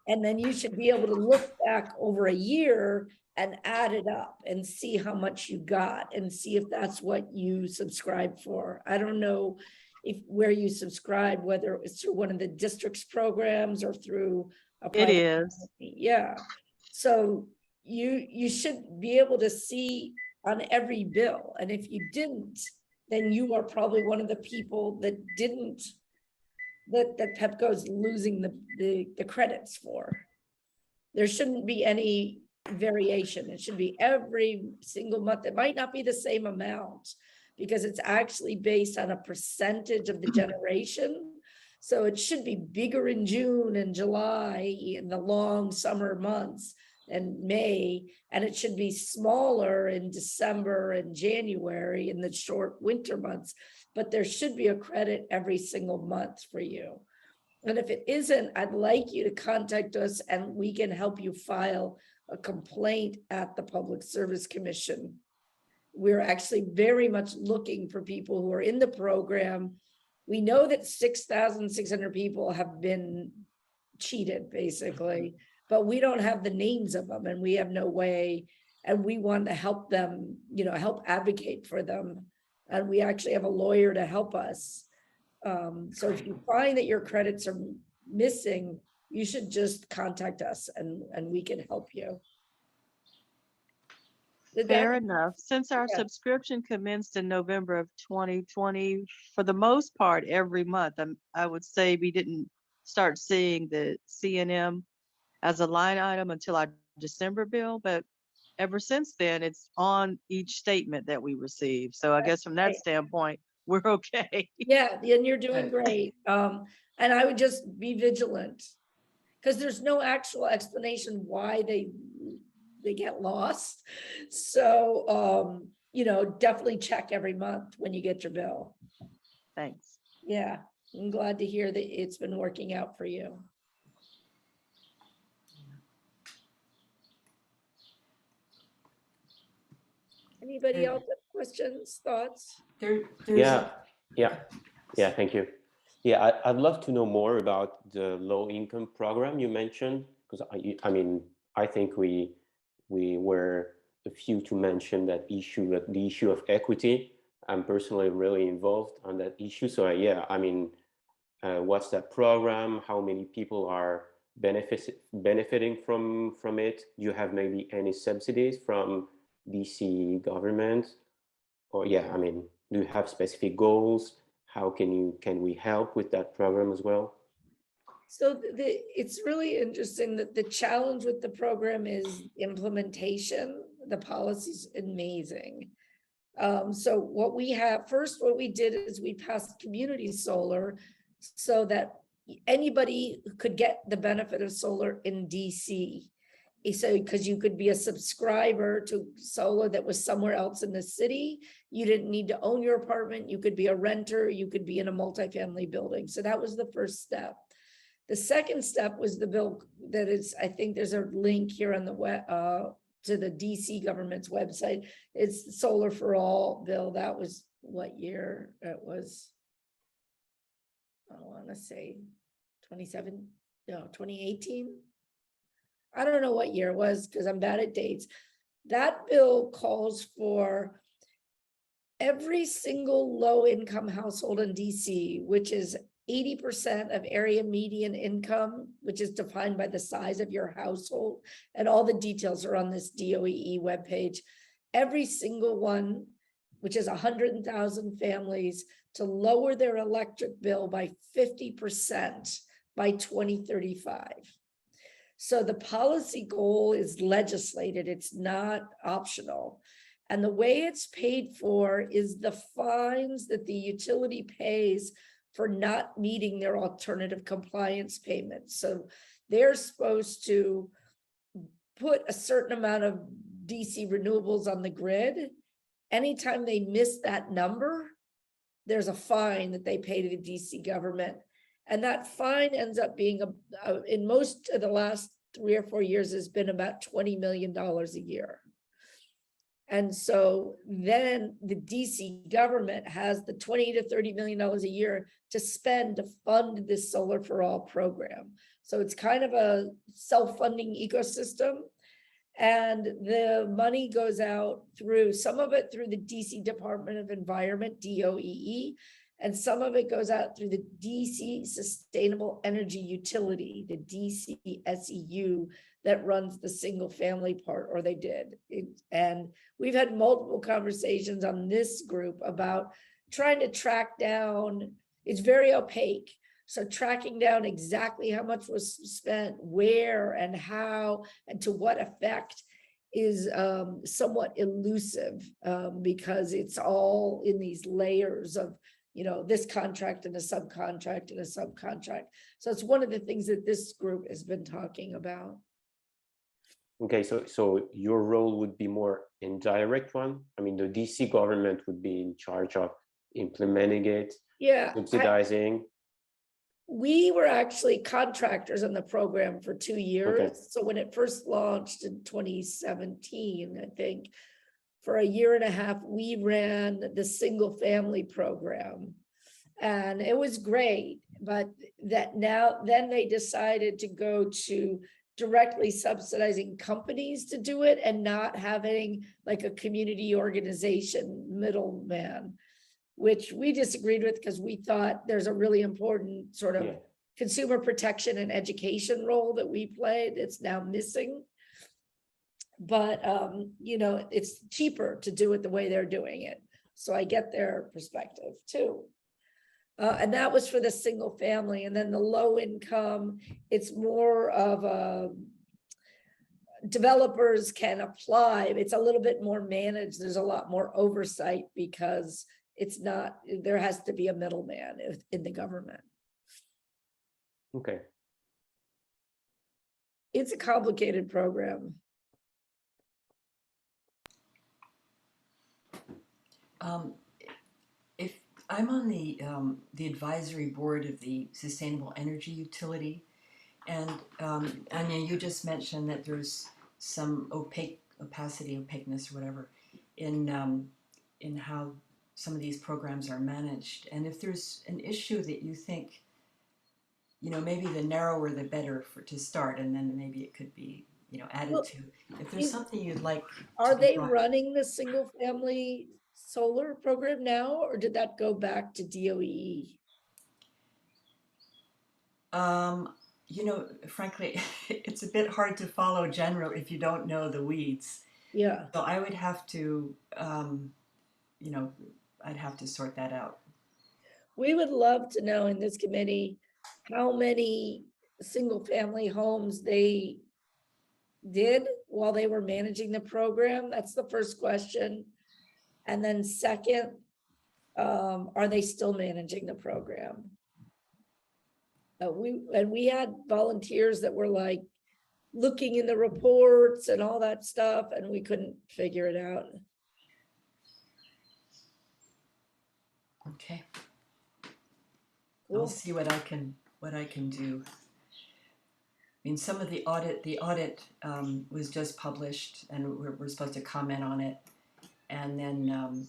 And then you should be able to look back over a year and add it up and see how much you got and see if that's what you subscribe for. I don't know if where you subscribe, whether it's through one of the district's programs or through a It private is. company. Yeah. So you should be able to see on every bill. And if you didn't, then you are probably one of the people that didn't, that Pepco's losing the credits for. There shouldn't be any variation. It should be every single month. It might not be the same amount because it's actually based on a percentage of the generation. So it should be bigger in June and July in the long summer months and May, and it should be smaller in December and January in the short winter months. But there should be a credit every single month for you. And if it isn't, I'd like you to contact us and we can help you file a complaint at the Public Service Commission. We're actually very much looking for people who are in the program. We know that 6,600 people have been cheated, basically, but we don't have the names of them and we have no way, and we want to help them, you know, help advocate for them. And we actually have a lawyer to help us. So if you find that your credits are missing, you should just contact us and we can help you. Fair enough. Since our Yeah. subscription commenced in November of 2020, for the most part, every month, I would say we didn't start seeing the CNM as a line item until our December bill, but ever since then, it's on each statement that we receive. So I guess from that right. standpoint, we're okay. Yeah, and you're doing great. And I would just be vigilant because there's no actual explanation why they get lost. So, you know, definitely check every month when you get your bill. Thanks. Yeah, I'm glad to hear that it's been working out for you. Anybody else have questions, thoughts? Yeah, thank you. Yeah, I'd love to know more about the low income program you mentioned, because I mean, I think we were a few to mention that issue, the issue of equity. I'm personally really involved on that issue. So yeah, I mean, what's that program? How many people are benefiting from it? Do you have maybe any subsidies from DC government? Or yeah, I mean, do you have specific goals? How can we help with that program as well? So it's really interesting that the challenge with the program is implementation. The policy's amazing. So what we did is we passed community solar so that anybody could get the benefit of solar in DC. So because you could be a subscriber to solar that was somewhere else in the city, you didn't need to own your apartment, you could be a renter, you could be in a multifamily building. So that was the first step. The second step was the bill that is, I think there's a link here on the to the DC government's website. It's Solar for All bill. That was what year? It was, I want to say 2018. I don't know what year it was because I'm bad at dates. That bill calls for every single low-income household in DC, which is 80% of area median income, which is defined by the size of your household, and all the details are on this DOEE webpage. Every single one, which is 100,000 families, to lower their electric bill by 50% by 2035. So the policy goal is legislated, it's not optional. And the way it's paid for is the fines that the utility pays for not meeting their alternative compliance payments. So they're supposed to put a certain amount of DC renewables on the grid. Anytime they miss that number, there's a fine that they pay to the DC government. And that fine ends up being, in most of the last 3 or 4 years, has been about $20 million a year. And so then the DC government has the $20 to $30 million a year to spend to fund this Solar for All program. So it's kind of a self-funding ecosystem. And the money goes out through, some of it through the DC Department of Environment, DOEE, and some of it goes out through the DC Sustainable Energy Utility, the DCSEU, that runs the single family part, or they did. And we've had multiple conversations on this group about trying to track down, it's very opaque. So tracking down exactly how much was spent, where and how, and to what effect is somewhat elusive because it's all in these layers of, you know, this contract and a subcontract and a subcontract. So it's one of the things that this group has been talking about. Okay, so your role would be more indirect one. I mean, the DC government would be in charge of implementing it, Yeah, subsidizing. we were actually contractors on the program for 2 years. Okay. So when it first launched in 2017, I think, for a year and a half, we ran the single family program. And it was great, but then they decided to go to directly subsidizing companies to do it and not having like a community organization middleman, which we disagreed with because we thought there's a really important sort of consumer protection and education role that we played. It's now missing. But, you know, it's cheaper to do it the way they're doing it. So I get their perspective too. And that was for the single family. And then the low income, it's more of a, developers can apply. It's a little bit more managed. There's a lot more oversight because it's not, there has to be a middleman in the government. Okay. It's a complicated program. If I'm on the advisory board of the Sustainable Energy Utility, and Anya, you just mentioned that there's some opaqueness, or whatever, in how some of these programs are managed. And if there's an issue that you think, you know, maybe the narrower the better to start, and then maybe it could be, you know, added to. If there's something you'd like, are they running the single family solar program now, or did that go back to DOEE? You know, frankly, it's a bit hard to follow general if you don't know the weeds. Yeah. So I would have to, you know, I'd have to sort that out. We would love to know in this committee how many single family homes they did while they were managing the program. That's the first question. And then second, are they still managing the program? We had volunteers that were like looking in the reports and all that stuff, and we couldn't figure it out. Okay. Cool. I'll see what I can do. I mean, some of the audit was just published, and we're supposed to comment on it. And then,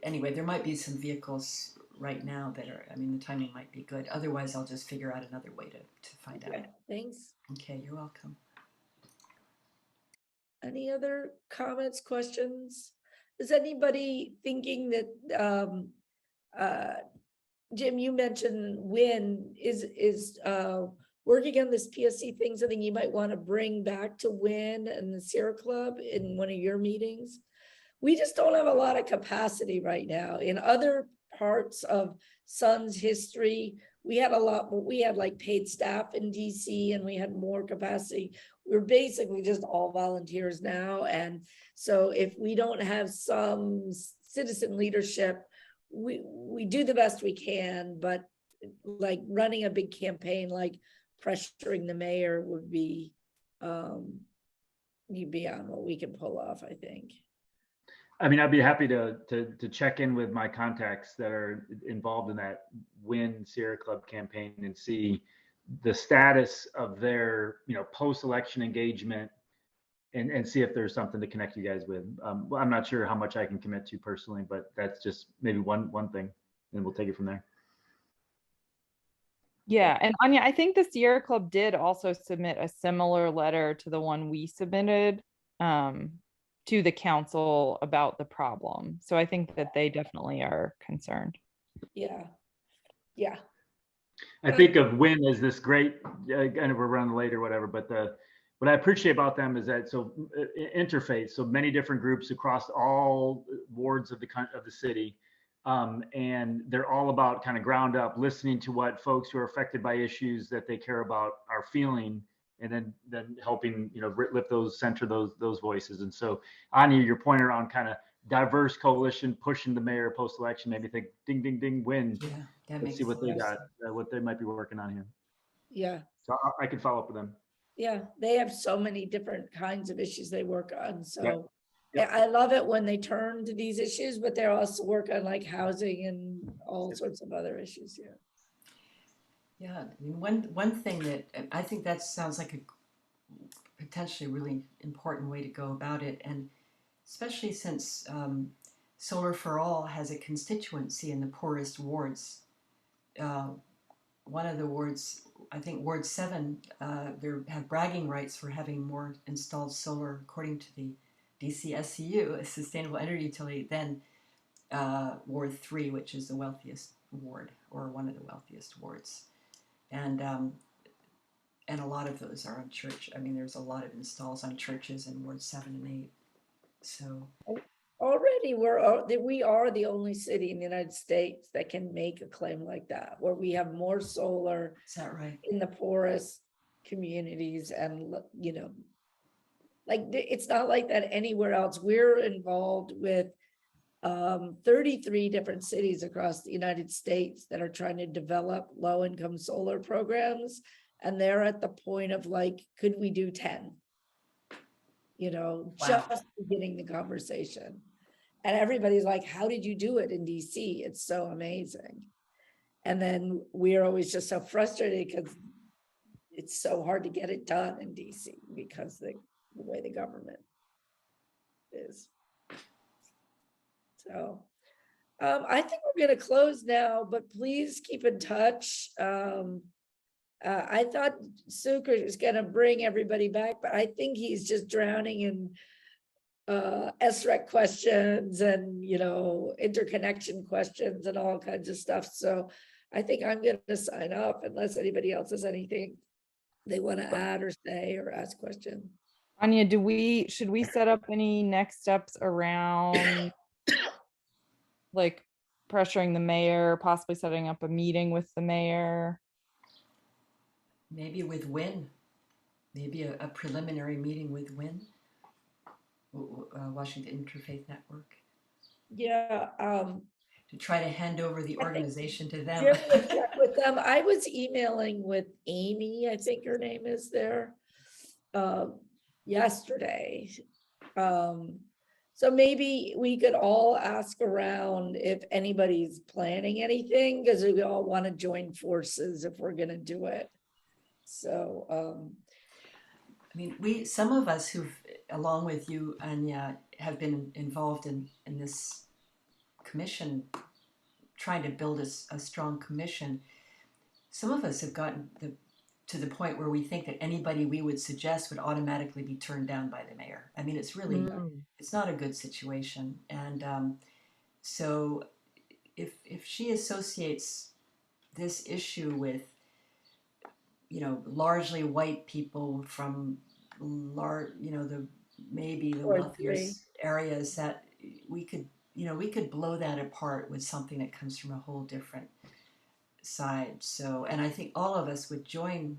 anyway, there might be some vehicles right now that are, I mean, the timing might be good. Otherwise, I'll just figure out another way to find out. Okay, thanks. Okay, you're welcome. Any other comments, questions? Is anybody thinking that, Jim, you mentioned WIN is working on this PSC thing, something you might want to bring back to WIN and the Sierra Club in one of your meetings? We just don't have a lot of capacity right now. In other parts of Sun's history, we had a lot, we had like paid staff in DC and we had more capacity. We're basically just all volunteers now. And so if we don't have some citizen leadership, we do the best we can, but like running a big campaign, like pressuring the mayor would be beyond what we can pull off, I think. I mean, I'd be happy to check in with my contacts that are involved in that WIN Sierra Club campaign and see the status of their, post-election engagement and see if there's something to connect you guys with. I'm not sure how much I can commit to personally, but that's just maybe one thing, and we'll take it from there. Yeah, and Anya, I think the Sierra Club did also submit a similar letter to the one we submitted to the council about the problem. So I think that they definitely are concerned. Yeah. I think of WIN as this great, and we're running late or whatever, but what I appreciate about them is that interface, so many different groups across all wards of the city, and they're all about kind of ground up, listening to what folks who are affected by issues that they care about are feeling, and then helping lift those, center those voices. And so, Anya, your point around kind of diverse coalition pushing the mayor post-election made me think, ding, ding, ding, WIN. Yeah, Let's see what they got, what they might be working on here. Yeah. So I can follow up with them. Yeah, they have so many different kinds of issues they work on. So Yep. I love it when they turn to these issues, but they're also work on like housing and all sorts of other issues. Yeah. Yeah, I mean, one thing that I think that sounds like a potentially really important way to go about it, and especially since Solar for All has a constituency in the poorest wards. One of the wards, I think Ward 7, they have bragging rights for having more installed solar, according to the DC SCU, a Sustainable Energy Utility, than Ward 3, which is the wealthiest ward, or one of the wealthiest wards. And a lot of those are on church. I mean, there's a lot of installs on churches in Ward 7 and 8. So already we are the only city in the United States that can make a claim like that, where we have more solar. Is that right? In the poorest communities, and like it's not like that anywhere else. We're involved with 33 different cities across the United States that are trying to develop low-income solar programs, and they're at the point of like, could we do 10? Just beginning the conversation. And everybody's like, how did you do it in DC? It's so amazing. And then we're always just so frustrated because it's so hard to get it done in DC because the way the government is. So I think we're going to close now, but please keep in touch. I thought Sucre was going to bring everybody back, but I think he's just drowning in SREC questions and, interconnection questions and all kinds of stuff. So I think I'm going to sign off unless anybody else has anything they want to add or say or ask questions. Anya, should we set up any next steps around like pressuring the mayor, possibly setting up a meeting with the mayor? Maybe with WIN, maybe a preliminary meeting with WIN, Washington Interfaith Network. Yeah. To try to hand over the organization to them. With them, I was emailing with Amy, I think her name is there, yesterday. So maybe we could all ask around if anybody's planning anything, because we all want to join forces if we're going to do it. So, I mean, some of us who've, along with you, Anya, have been involved in this commission, trying to build a strong commission. Some of us have gotten to the point where we think that anybody we would suggest would automatically be turned down by the mayor. I mean, it's really, it's not a good situation. And so if she associates this issue with, you know, largely white people from maybe the Or wealthier three. areas, that we could blow that apart with something that comes from a whole different side. So, and I think all of us would join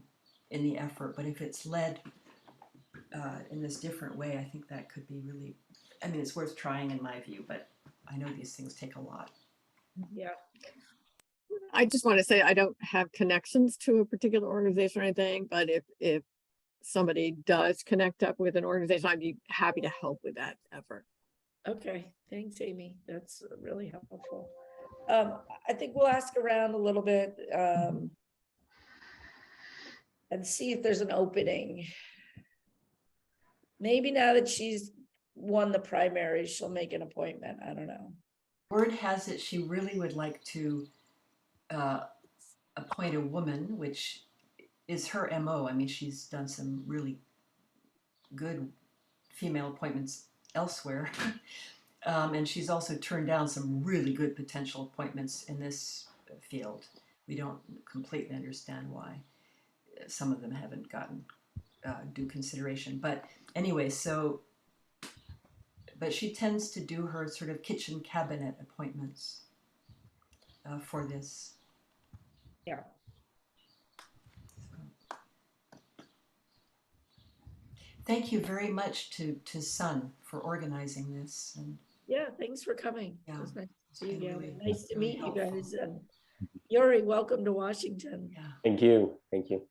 in the effort, but if it's led in this different way, I think that could be really, I mean, it's worth trying in my view, but I know these things take a lot. yeah. I just want to say I don't have connections to a particular organization or anything, but if somebody does connect up with an organization, I'd be happy to help with that effort. Okay, thanks, Amy. That's really helpful. I think we'll ask around a little bit and see if there's an opening. Maybe now that she's won the primary, she'll make an appointment. I don't know. Word has it she really would like to appoint a woman, which is her MO. I mean, she's done some really good female appointments elsewhere. And she's also turned down some really good potential appointments in this field. We don't completely understand why some of them haven't gotten due consideration. But anyway, but she tends to do her sort of kitchen cabinet appointments for this. Yeah. Thank you very much to Sun for organizing this. And yeah, thanks for coming. Yeah, It was nice to see you been again. really- Nice to really meet you helpful. guys. And Yuri, welcome to Washington. Yeah. Thank you. Thank you.